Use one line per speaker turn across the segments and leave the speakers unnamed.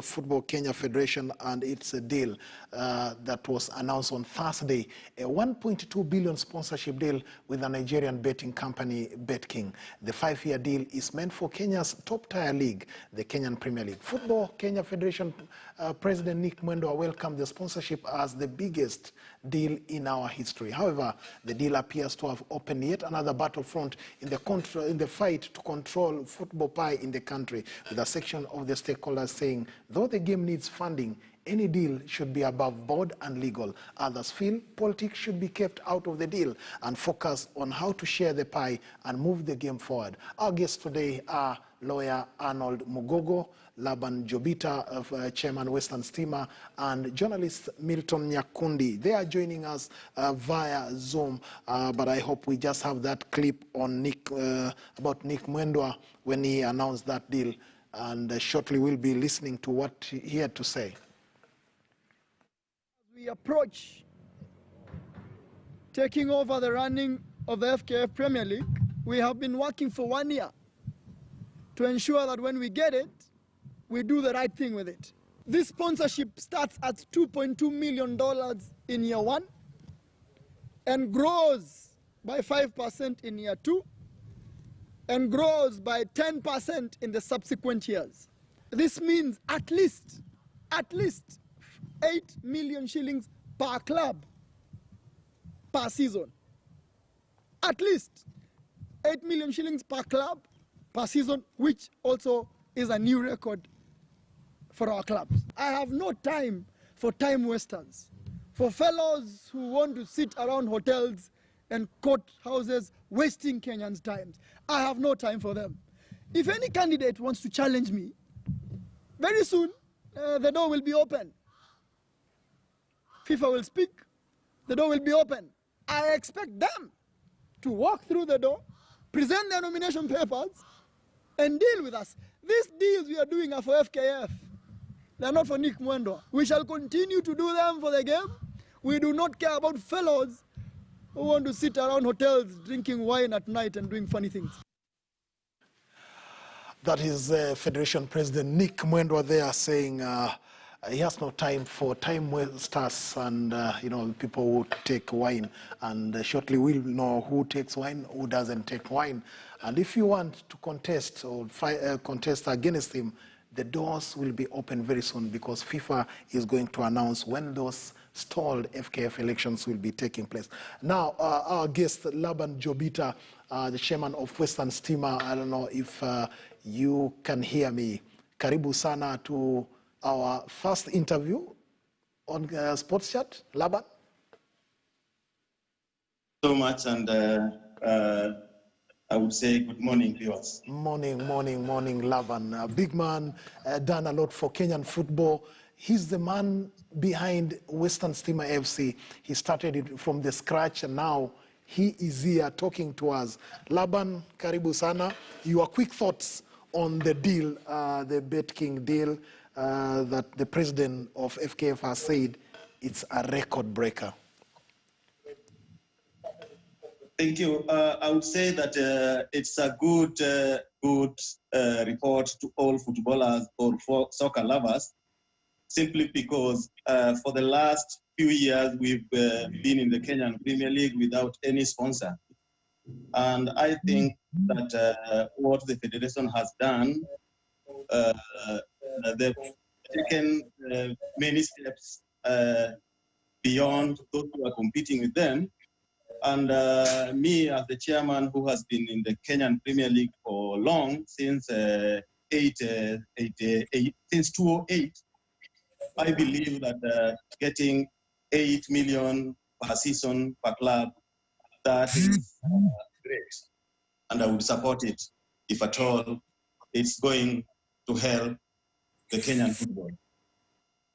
Football Kenya Federation and its deal that was announced on Thursday, a 1.2 billion sponsorship deal with the Nigerian betting company Betking. The 5-year deal is meant for Kenya's top-tier league, the Kenyan Premier League. Football Kenya Federation President Nick Mwendwa welcomed the sponsorship as the biggest deal in our history. However, the deal appears to have opened yet another battlefront in the fight to control football pie in the country, with a section of the stakeholders saying, though the game needs funding, any deal should be above board and legal. Others feel politics should be kept out of the deal and focus on how to share the pie and move the game forward. Our guests today are lawyer Arnold Mugogo, Laban Jobita, Chairman Western Stima, and journalist Milton Nyakundi. They are joining us via Zoom, but I hope we just have that clip on about Nick Mwendwa when he announced that deal. And shortly we'll be listening to what he had to say.
As we approach taking over the running of the FKF Premier League, we have been working for 1 year to ensure that when we get it, we do the right thing with it. This sponsorship starts at $2.2 million in year 1 and grows by 5% in year 2 and grows by 10% in the subsequent years. This means at least 8 million shillings per club per season. At least 8 million shillings per club per season, which also is a new record for our clubs. I have no time for time wasters, for fellows who want to sit around hotels and court houses wasting Kenyans' time. I have no time for them. If any candidate wants to challenge me, very soon the door will be open. FIFA will speak, the door will be open. I expect them to walk through the door, present their nomination papers, and deal with us. These deals we are doing are for FKF. They are not for Nick Mwendwa. We shall continue to do them for the game. We do not care about fellows who want to sit around hotels drinking wine at night and doing funny things.
That is Federation President Nick Mwendwa there saying he has no time for time wasters and people who take wine. And shortly we'll know who takes wine, who doesn't take wine. And if you want to contest or contest against him, the doors will be open very soon, because FIFA is going to announce when those stalled FKF elections will be taking place. Now, our guest, Laban Jobita, the chairman of Western Stima, I don't know if you can hear me. Karibu sana to our first interview on Sports Chat. Laban?
So much, and I would say good morning, viewers.
Morning, Laban. A big man, done a lot for Kenyan football. He's the man behind Western Stima FC. He started it from the scratch, and now he is here talking to us. Laban, karibu sana. Your quick thoughts on the deal, the Betking deal, that the president of FKF has said it's a record breaker.
Thank you. I would say that it's a good report to all footballers or for soccer lovers, simply because for the last few years we've been in the Kenyan Premier League without any sponsor. And I think that what the federation has done, they've taken many steps beyond those who are competing with them. And me, as the chairman who has been in the Kenyan Premier League for long, since 2008, I believe that getting 8 million per season per club, that is great. And I would support it if at all it's going to help the Kenyan football.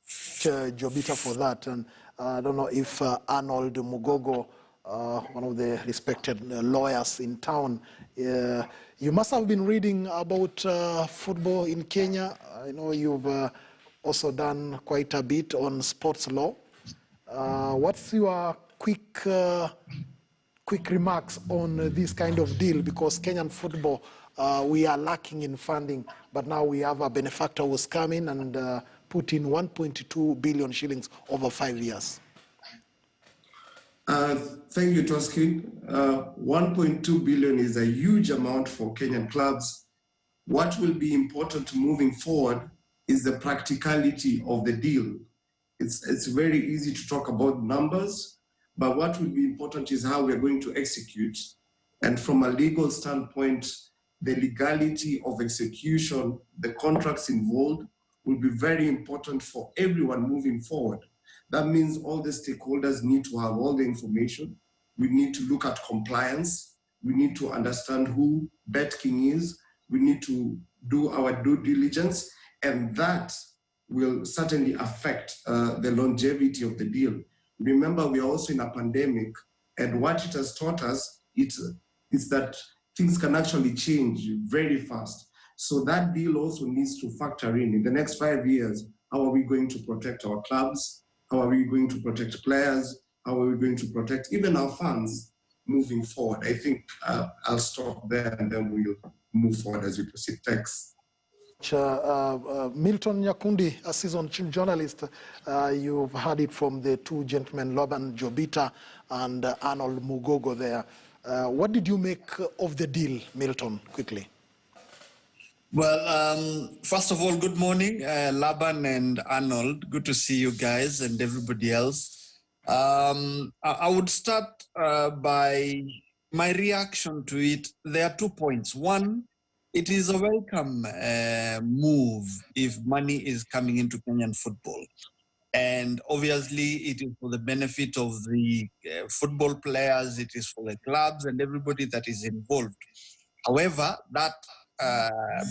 Jobita for that. And I don't know if Arnold Mugogo, one of the respected lawyers in town, you must have been reading about football in Kenya. I know you've also done quite a bit on sports law. What's your quick remarks on this kind of deal? Because Kenyan football we are lacking in funding, but now we have a benefactor who's come in and put in 1.2 billion shillings over 5 years.
Thank you, Toskin. 1.2 billion is a huge amount for Kenyan clubs. What will be important moving forward is the practicality of the deal. It's very easy to talk about numbers, but what will be important is how we're going to execute. And from a legal standpoint, the legality of execution, the contracts involved will be very important for everyone moving forward. That means all the stakeholders need to have all the information. We need to look at compliance. We need to understand who Betking is. We need to do our due diligence, and that will certainly affect the longevity of the deal. Remember, we are also in a pandemic, and what it has taught us is that things can actually change very fast. So that deal also needs to factor in the next 5 years, how are we going to protect our clubs? How are we going to protect players? How are we going to protect even our fans moving forward? I think I'll stop there and then we'll move forward as we proceed. Thanks.
Milton Nyakundi, a seasoned journalist, you've heard it from the two gentlemen, Laban Jobita and Arnold Mugogo there. What did you make of the deal, Milton, quickly?
Well, first of all, good morning, Laban and Arnold. Good to see you guys and everybody else. I would start by my reaction to it. There are 2 points. One, it is a welcome move if money is coming into Kenyan football. And obviously, it is for the benefit of the football players, it is for the clubs and everybody that is involved. However, that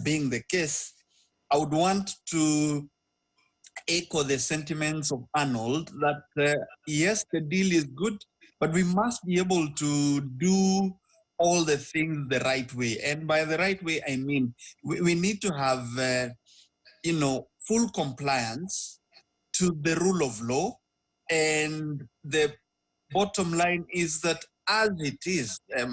being the case, I would want to echo the sentiments of Arnold that yes, the deal is good, but we must be able to do all the things the right way. And by the right way, I mean, we need to have, full compliance to the rule of law. And the bottom line is that as it is, I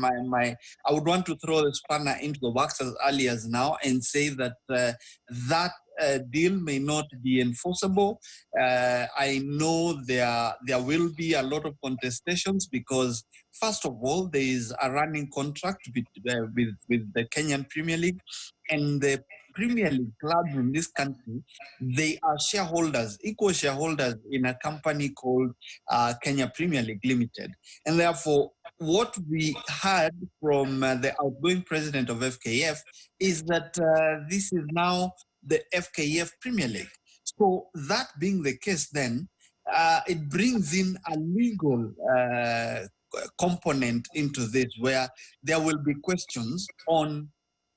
would want to throw the spanner into the works as early as now and say that that deal may not be enforceable. I know there will be a lot of contestations because, first of all, there is a running contract with the Kenyan Premier League, and the Premier League clubs in this country, they are shareholders, equal shareholders in a company called Kenya Premier League Limited. And therefore, what we heard from the outgoing president of FKF is that this is now the FKF Premier League. So that being the case, then it brings in a legal component into this, where there will be questions on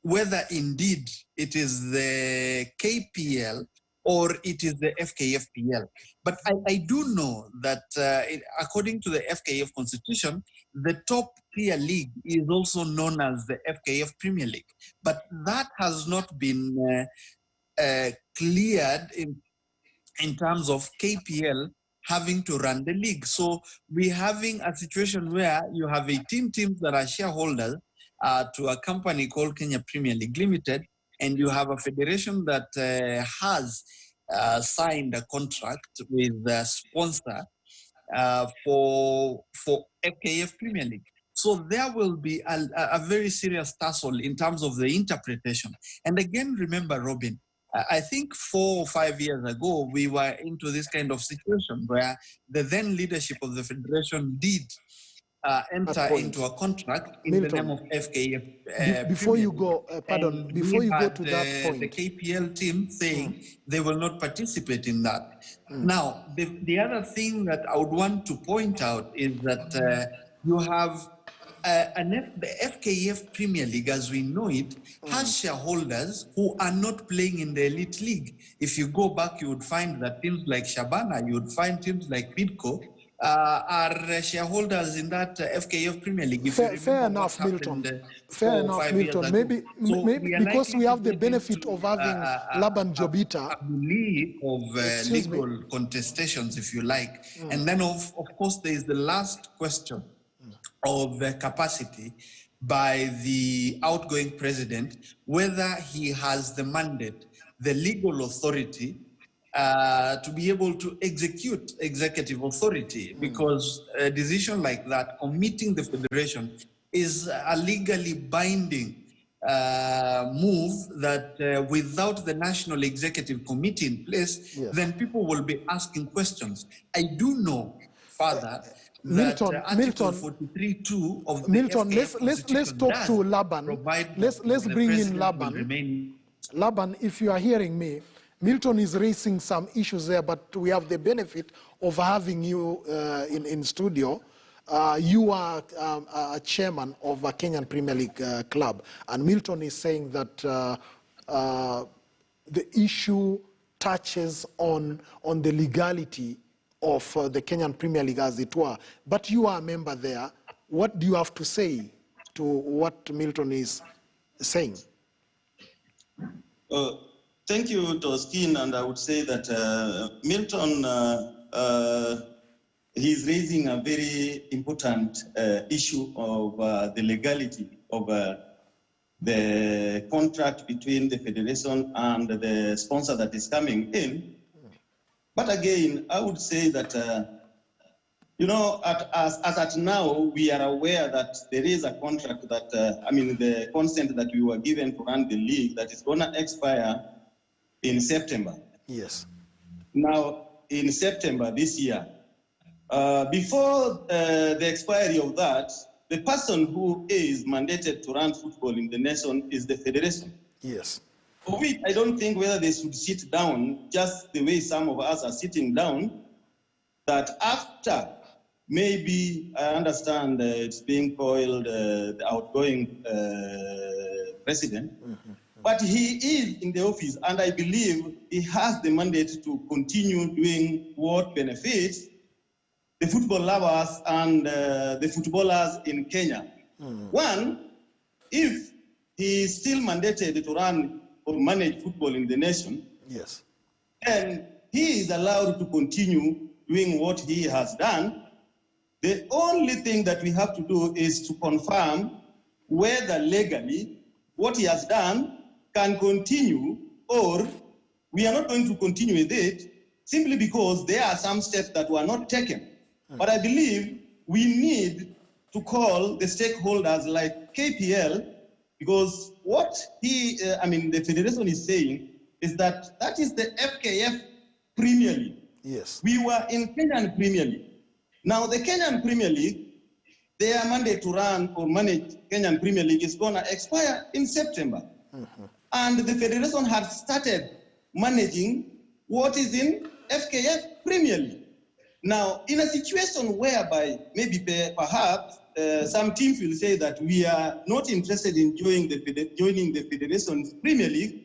whether indeed it is the KPL or it is the FKFPL. But I do know that according to the FKF constitution, the top tier league is also known as the FKF Premier League. But that has not been cleared in terms of KPL having to run the league. So we're having a situation where you have 18 teams that are shareholders to a company called Kenya Premier League Limited, and you have a federation that has signed a contract with a sponsor for FKF Premier League. So there will be a very serious tussle in terms of the interpretation. And again, remember, Robin, I think 4 or 5 years ago, we were into this kind of situation where the then leadership of the federation did enter into a contract in
Milton,
the name of FKF.
Before you go, pardon, before you go to that point.
The KPL team saying they will not participate in that. Now, the other thing that I would want to point out is that you have the FKF Premier League, as we know it, has shareholders who are not playing in the elite league. If you go back, you would find that teams like Shabana, you would find teams like Bidco are shareholders in that FKF Premier League. If
Fair enough, Milton. Fair enough, Milton. Maybe because we have the benefit of having Laban Jobita.
I believe of legal contestations, if you like. And then, of course, there is the last question of capacity. by the outgoing president, whether he has the mandate, the legal authority to be able to execute executive authority, because a decision like that, committing the federation, is a legally binding move that without the National Executive Committee in place,
Yes.
then people will be asking questions. I do know, Father, that
Milton,
Article
Milton,
43.2 of the
Milton,
FKF
let's
Constitution
talk
does
to Laban.
provide
Let's
that the
bring in
president will
Laban.
remain.
Laban, if you are hearing me, Milton is raising some issues there, but we have the benefit of having you in studio. You are a chairman of a Kenyan Premier League club, and Milton is saying that the issue touches on the legality of the Kenyan Premier League, as it were. But you are a member there. What do you have to say to what Milton is saying?
Thank you, Toskin, and I would say that Milton, he's raising a very important issue of the legality of the contract between the federation and the sponsor that is coming in. But again, I would say that, you know, as at now, we are aware that there is a contract that, the consent that we were given to run the league that is going to expire in September.
Yes.
Now, in September this year, before the expiry of that, the person who is mandated to run football in the nation is the federation.
Yes.
For which I don't think whether they should sit down just the way some of us are sitting down, that after maybe, I understand it's being called the outgoing president, but he is in the office, and I believe he has the mandate to continue doing what benefits the football lovers and the footballers in Kenya. One, if he is still mandated to run or manage football in the nation,
Yes.
then he is allowed to continue doing what he has done. The only thing that we have to do is to confirm whether legally what he has done can continue, or we are not going to continue with it simply because there are some steps that were not taken. But I believe we need to call the stakeholders like KPL, because what the federation is saying is that that is the FKF Premier League.
Yes.
We were in Kenyan Premier League. Now the Kenyan Premier League, their mandate to run or manage Kenyan Premier League is going to expire in September. And the federation had started managing what is in FKF Premier League. Now, in a situation whereby maybe perhaps some teams will say that we are not interested in joining the federation's Premier League,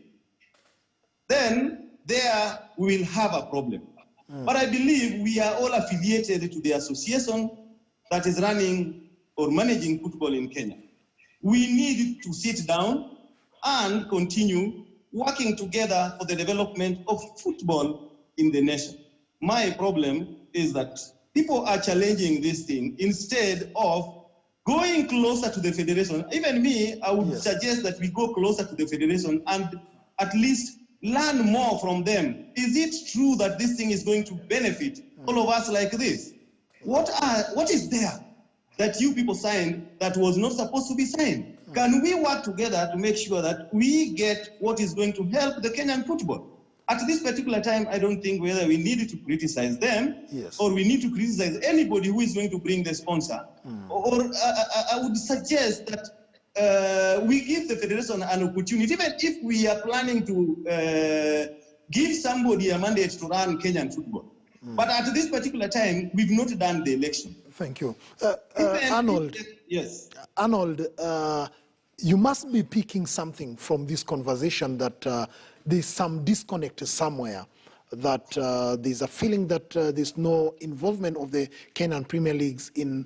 then there we will have a problem. But I believe we are all affiliated to the association that is running or managing football in Kenya. We need to sit down and continue working together for the development of football in the nation. My problem is that people are challenging this thing instead of going closer to the federation. Even me, I would suggest that we go closer to the federation and at least learn more from them. Is it true that this thing is going to benefit all of us like this? What is there that you people signed that was not supposed to be signed? Can we work together to make sure that we get what is going to help the Kenyan football? At this particular time, I don't think whether we need to criticize them or we need to criticize anybody who is going to bring the sponsor. Or I would suggest that we give the federation an opportunity, even if we are planning to give somebody a mandate to run Kenyan football. But at this particular time, we've not done the election.
Thank you. Arnold,
yes.
Arnold, you must be picking something from this conversation that there's some disconnect somewhere, that there's a feeling that there's no involvement of the Kenyan Premier Leagues in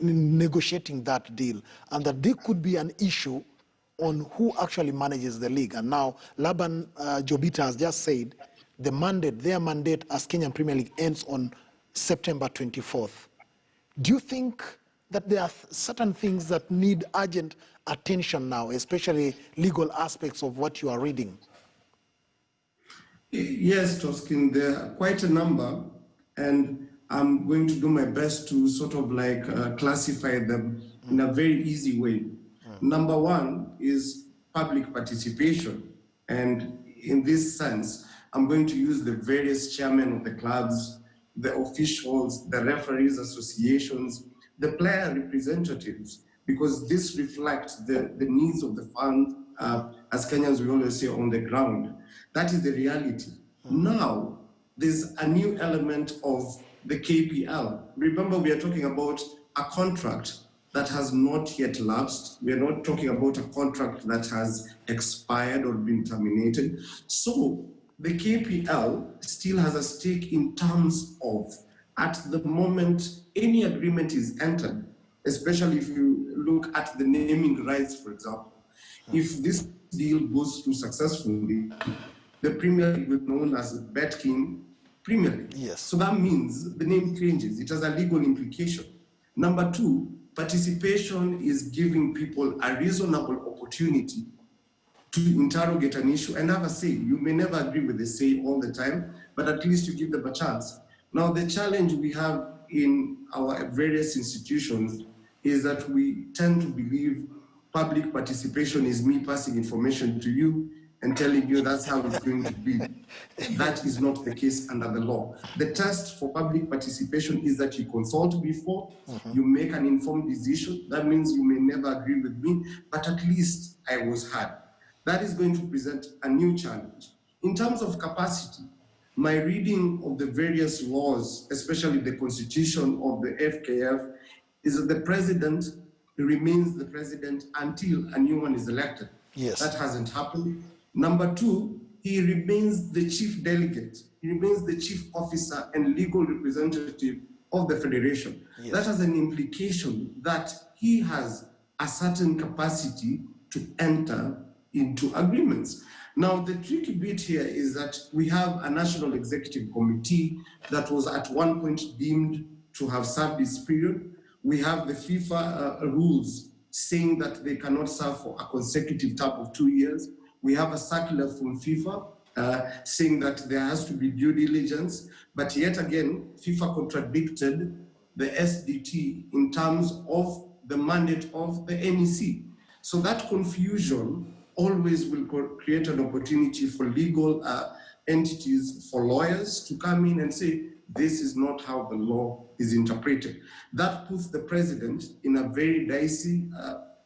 negotiating that deal, and that there could be an issue on who actually manages the league. And now Laban Jobita has just said their mandate as Kenyan Premier League ends on September 24th. Do you think that there are certain things that need urgent attention now, especially legal aspects of what you are reading?
Yes, Toskin, there are quite a number, and I'm going to do my best to sort of like classify them in a very easy way. Number one is public participation. And in this sense, I'm going to use the various chairmen of the clubs, the officials, the referees associations, the player representatives, because this reflects the needs of the fund, as Kenyans we always say, on the ground. That is the reality. Now, there's a new element of the KPL. Remember, we are talking about a contract that has not yet lapsed. We are not talking about a contract that has expired or been terminated. So the KPL still has a stake in terms of, at the moment any agreement is entered, especially if you look at the naming rights, for example. If this deal goes through successfully, the Premier League will be known as Betking Premier League.
Yes.
So that means the name changes. It has a legal implication. Number two, participation is giving people a reasonable opportunity to interrogate an issue and have a say. You may never agree with the say all the time, but at least you give them a chance. Now, the challenge we have in our various institutions is that we tend to believe public participation is me passing information to you and telling you that's how it's going to be. That is not the case under the law. The test for public participation is that you consult before, you make an informed decision. That means you may never agree with me, but at least I was heard. That is going to present a new challenge. In terms of capacity, my reading of the various laws, especially the constitution of the FKF, is that the president remains the president until a new one is elected.
Yes.
That hasn't happened. Number two, he remains the chief delegate. He remains the chief officer and legal representative of the federation.
Yes.
That has an implication that he has a certain capacity to enter into agreements. Now, the tricky bit here is that we have a National Executive Committee that was at one point deemed to have served its period. We have the FIFA rules saying that they cannot serve for a consecutive term of 2 years. We have a circular from FIFA saying that there has to be due diligence, but yet again, FIFA contradicted the SDT in terms of the mandate of the NEC. So that confusion always will create an opportunity for legal entities, for lawyers to come in and say, this is not how the law is interpreted. That puts the president in a very dicey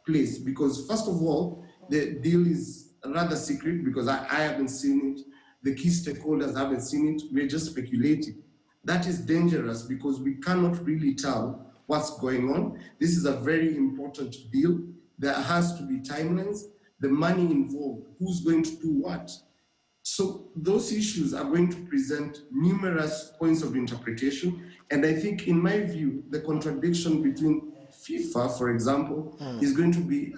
place because, first of all, the deal is rather secret because I haven't seen it. The key stakeholders haven't seen it. We're just speculating. That is dangerous because we cannot really tell what's going on. This is a very important deal. There has to be timelines, the money involved, who's going to do what. So those issues are going to present numerous points of interpretation. And I think, in my view, the contradiction between FIFA, for example, is going to be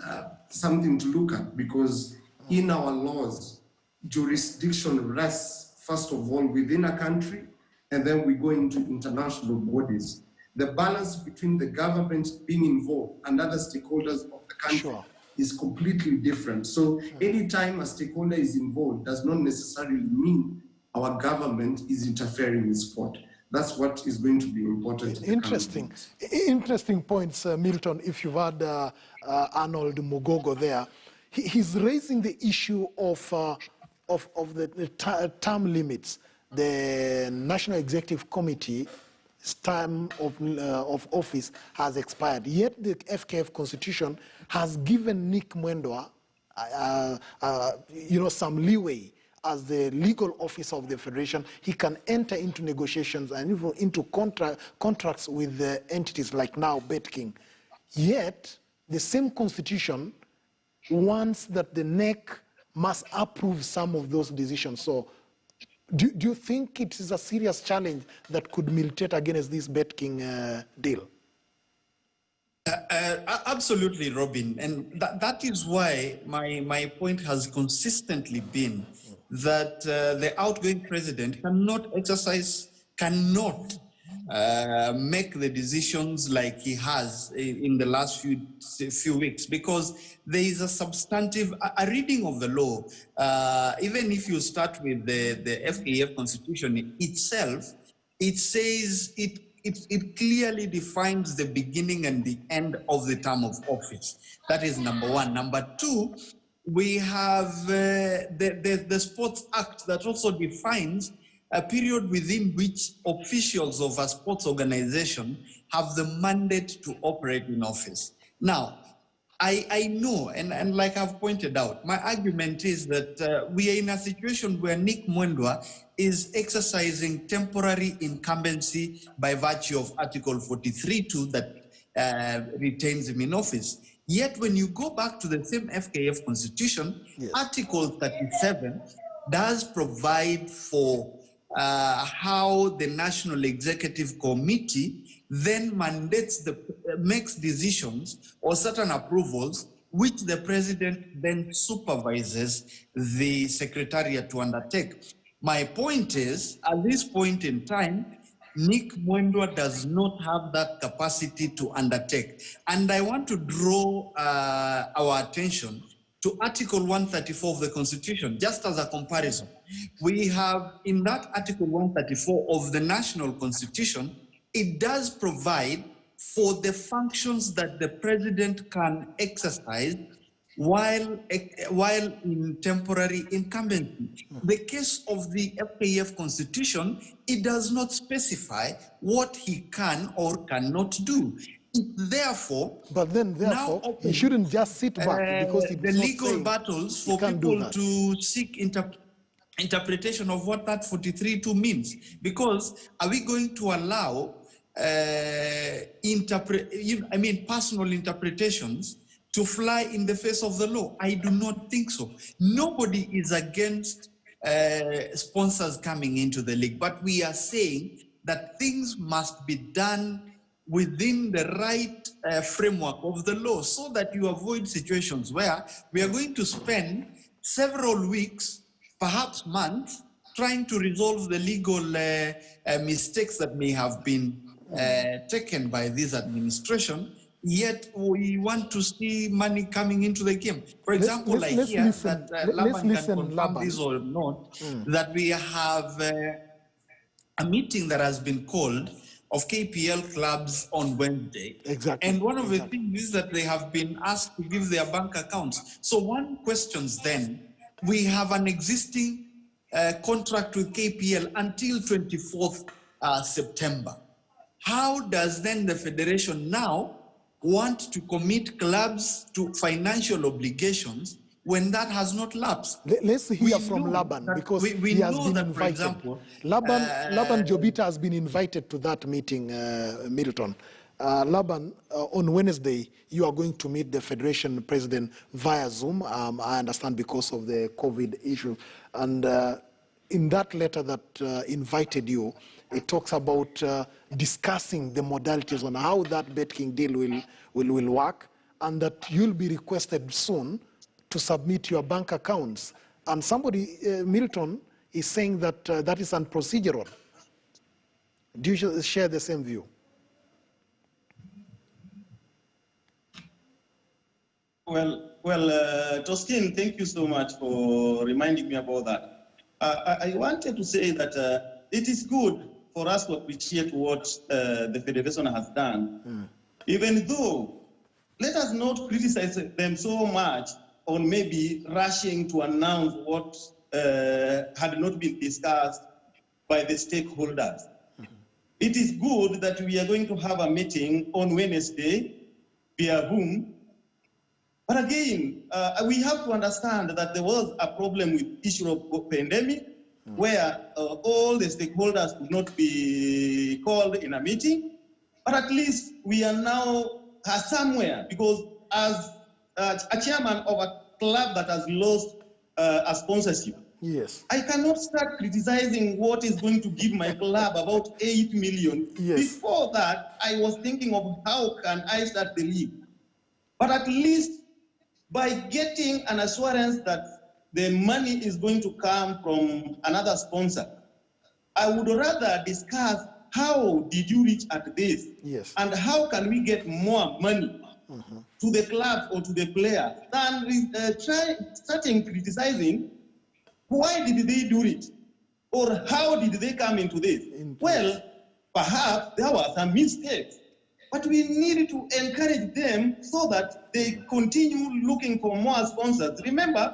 something to look at because in our laws, jurisdiction rests, first of all, within a country, and then we go into international bodies. The balance between the government being involved and other stakeholders of the country is completely different. So anytime a stakeholder is involved does not necessarily mean our government is interfering with sport. That's what is going to be important.
Interesting points, Milton, if you've had Arnold Mugogo there. He's raising the issue of the term limits. The National Executive Committee's term of office has expired. Yet the FKF Constitution has given Nick Mwendwa, some leeway as the legal officer of the federation. He can enter into negotiations and even into contracts with the entities like now Betking. Yet the same constitution wants that the NEC must approve some of those decisions. So do you think it is a serious challenge that could militate against this Betking deal?
Absolutely, Robin. And that is why my point has consistently been that the outgoing president cannot make the decisions like he has in the last few weeks, because there is a substantive a reading of the law. Even if you start with the FKF constitution itself, it says it clearly defines the beginning and the end of the term of office. That is number one. Number two, we have the Sports Act that also defines a period within which officials of a sports organization have the mandate to operate in office. Now, I know, and like I've pointed out, my argument is that we are in a situation where Nick Mwendwa is exercising temporary incumbency by virtue of Article 43(2) that retains him in office. Yet when you go back to the same FKF constitution,
Yes.
Article 37 does provide for how the National Executive Committee then makes decisions or certain approvals, which the president then supervises the secretariat to undertake. My point is, at this point in time, Nick Mwendwa does not have that capacity to undertake. And I want to draw our attention to Article 134 of the Constitution, just as a comparison. We have in that Article 134 of the National Constitution, it does provide for the functions that the president can exercise while in temporary incumbency. The case of the FKF constitution, it does not specify what he can or cannot do. Therefore,
But then, therefore, he shouldn't just sit back because it's
the
not
legal
saying
battles
he
for
can't do
people
that.
to seek interpretation of what that 43(2) means. Because are we going to allow personal interpretations to fly in the face of the law? I do not think so. Nobody is against sponsors coming into the league, but we are saying that things must be done within the right framework of the law, so that you avoid situations where we are going to spend several weeks, perhaps months, trying to resolve the legal mistakes that may have been taken by this administration, yet we want to see money coming into the game. For example,
let's listen,
that Laban can confirm
Laban.
this or not, that we have a meeting that has been called of KPL clubs on Wednesday.
Exactly.
And one of the things is that they have been asked to give their bank accounts. So one questions then, we have an existing contract with KPL until 24th September. How does then the federation now want to commit clubs to financial obligations when that has not lapsed?
Let's hear from Laban, because
we
he has
know
been
that,
invited.
for example,
Laban Jobita has been invited to that meeting, Milton. Laban, on Wednesday, you are going to meet the Federation President via Zoom, I understand because of the COVID issue. And in that letter that invited you, it talks about discussing the modalities on how that Betking deal will work, and that you'll be requested soon to submit your bank accounts. And somebody, Milton, is saying that that is unprocedural. Do you share the same view?
Well, Toskin, thank you so much for reminding me about that. I wanted to say that it is good for us to appreciate what the Federation has done, even though let us not criticize them so much on maybe rushing to announce what had not been discussed by the stakeholders. It is good that we are going to have a meeting on Wednesday via Zoom. But again, we have to understand that there was a problem with the issue of pandemic, where all the stakeholders could not be called in a meeting. But at least we are now somewhere, because as a chairman of a club that has lost a sponsorship,
yes,
I cannot start criticizing what is going to give my club about 8 million.
Yes.
Before that, I was thinking of how can I start the league. But at least by getting an assurance that the money is going to come from another sponsor, I would rather discuss how did you reach at this?
Yes.
And how can we get more money to the club or to the player than starting criticizing why did they do it or how did they come into this? Well, perhaps there were some mistakes, but we need to encourage them so that they continue looking for more sponsors. Remember,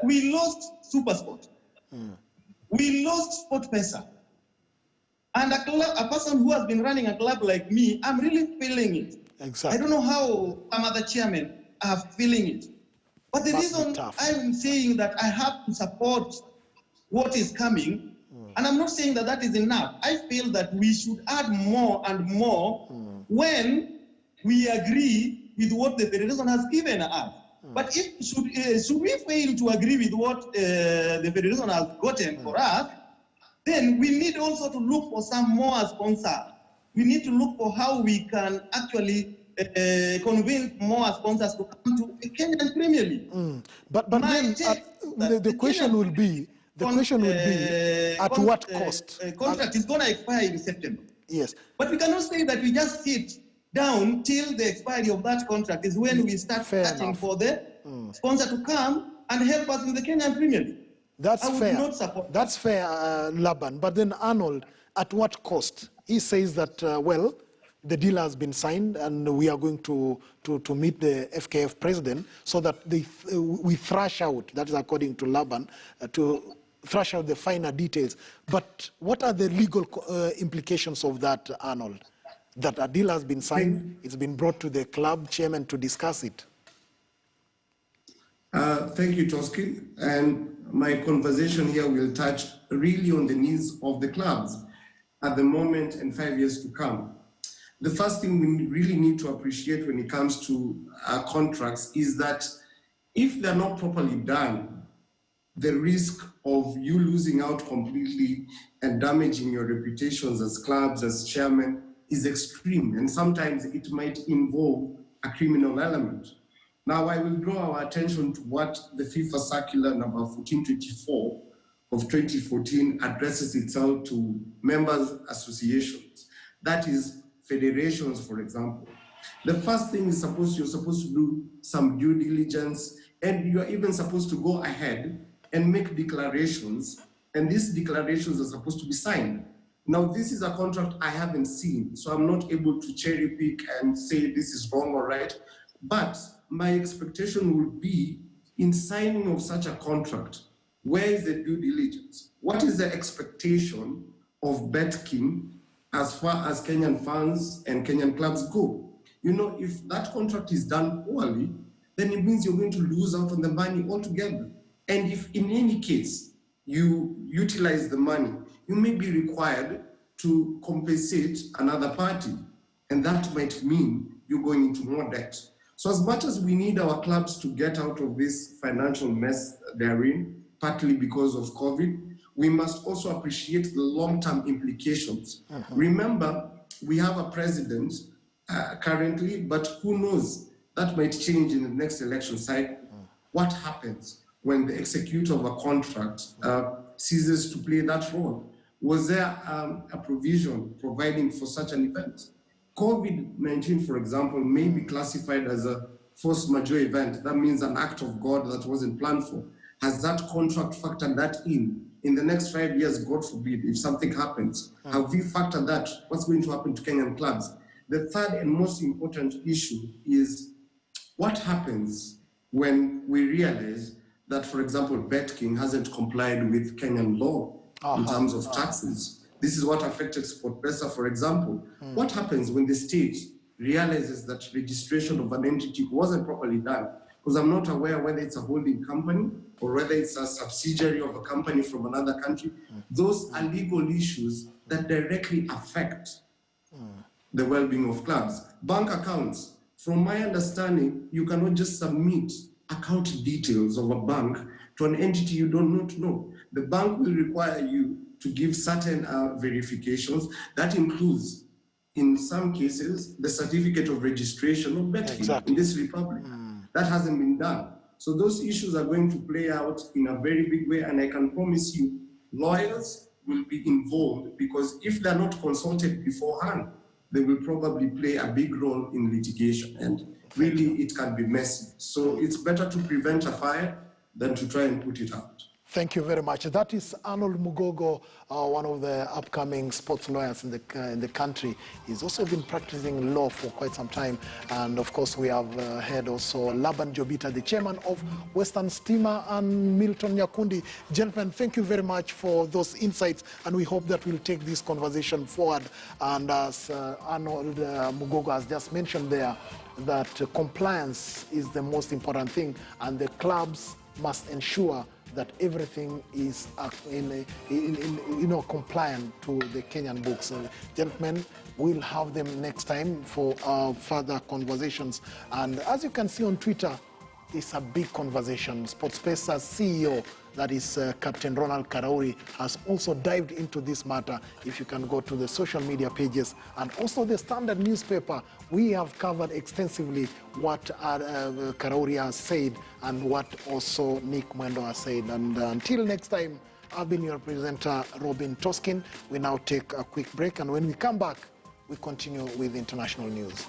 we lost Supersport. We lost Sport Pesa. And a person who has been running a club like me, I'm really feeling it.
Exactly.
I don't know how some other chairmen are feeling it. But the reason I'm saying that I have to support what is coming, and I'm not saying that that is enough. I feel that we should add more and more when we agree with what the Federation has given us. But if should we fail to agree with what the Federation has gotten for us, then we need also to look for some more sponsors. We need to look for how we can actually convince more sponsors to come to the Kenyan Premier League.
But then the question will be, at what cost?
Contract is going to expire in September.
Yes.
But we cannot say that we just sit down till the expiry of that contract is when we start searching for the sponsor to come and help us in the Kenyan Premier League.
That's fair.
Not support
That's fair, Laban. But then Arnold, at what cost? He says that, well, the deal has been signed and we are going to meet the FKF president so that we thrash out, that is according to Laban, to thrash out the finer details. But what are the legal implications of that, Arnold? That a deal has been signed, it's been brought to the club chairman to discuss it.
Thank you, Toski. And my conversation here will touch really on the needs of the clubs at the moment and 5 years to come. The first thing we really need to appreciate when it comes to contracts is that if they're not properly done, the risk of you losing out completely and damaging your reputations as clubs, as chairmen, is extreme. And sometimes it might involve a criminal element. Now, I will draw our attention to what the FIFA Circular number 1424 of 2014 addresses itself to members associations. That is federations, for example. The first thing is you're supposed to do some due diligence, and you're even supposed to go ahead and make declarations, and these declarations are supposed to be signed. Now, this is a contract I haven't seen, so I'm not able to cherry pick and say this is wrong or right, but my expectation would be in signing of such a contract, where is the due diligence? What is the expectation of Betking as far as Kenyan fans and Kenyan clubs go? You know, if that contract is done poorly, then it means you're going to lose out on the money altogether. And if in any case you utilize the money, you may be required to compensate another party. And that might mean you're going into more debt. So as much as we need our clubs to get out of this financial mess they're in, partly because of COVID, we must also appreciate the long-term implications. Remember, we have a president currently, but who knows, that might change in the next election cycle. What happens when the executor of a contract ceases to play that role? Was there a provision providing for such an event? COVID-19, for example, may be classified as a force majeure event. That means an act of God that wasn't planned for. Has that contract factored that in? In the next 5 years, God forbid, if something happens, have we factored that? What's going to happen to Kenyan clubs? The third and most important issue is what happens when we realize that, for example, Betking hasn't complied with Kenyan law in terms of taxes. This is what affected Sport Pesa, for example. What happens when the state realizes that registration of an entity wasn't properly done? Because I'm not aware whether it's a holding company or whether it's a subsidiary of a company from another country. Those are legal issues that directly affect the well-being of clubs. Bank accounts, from my understanding, you cannot just submit account details of a bank to an entity you do not know. The bank will require you to give certain verifications. That includes, in some cases, the certificate of registration of Betking in this republic. That hasn't been done. So those issues are going to play out in a very big way, and I can promise you, lawyers, will be involved, because if they're not consulted beforehand, they will probably play a big role in litigation, and really it can be messy. So it's better to prevent a fire than to try and put it out.
Thank you very much. That is Arnold Mugogo, one of the upcoming sports lawyers in the country. He's also been practicing law for quite some time. And of course, we have heard also Laban Jobita, the chairman of Western Steamer, and Milton Nyakundi. Gentlemen, thank you very much for those insights. And we hope that we'll take this conversation forward. And as Arnold Mugogo has just mentioned there, that compliance is the most important thing. And the clubs must ensure that everything is compliant to the Kenyan books. Gentlemen, we'll have them next time for further conversations. And as you can see on Twitter, it's a big conversation. SportsPesa's CEO, that is Captain Ronald Karauri, has also dived into this matter. If you can go to the social media pages and also the Standard newspaper, we have covered extensively what Karauri has said and what also Nick Mwendo has said. And until next time, I've been your presenter, Robin Toskin. We now take a quick break, and when we come back, we continue with international news.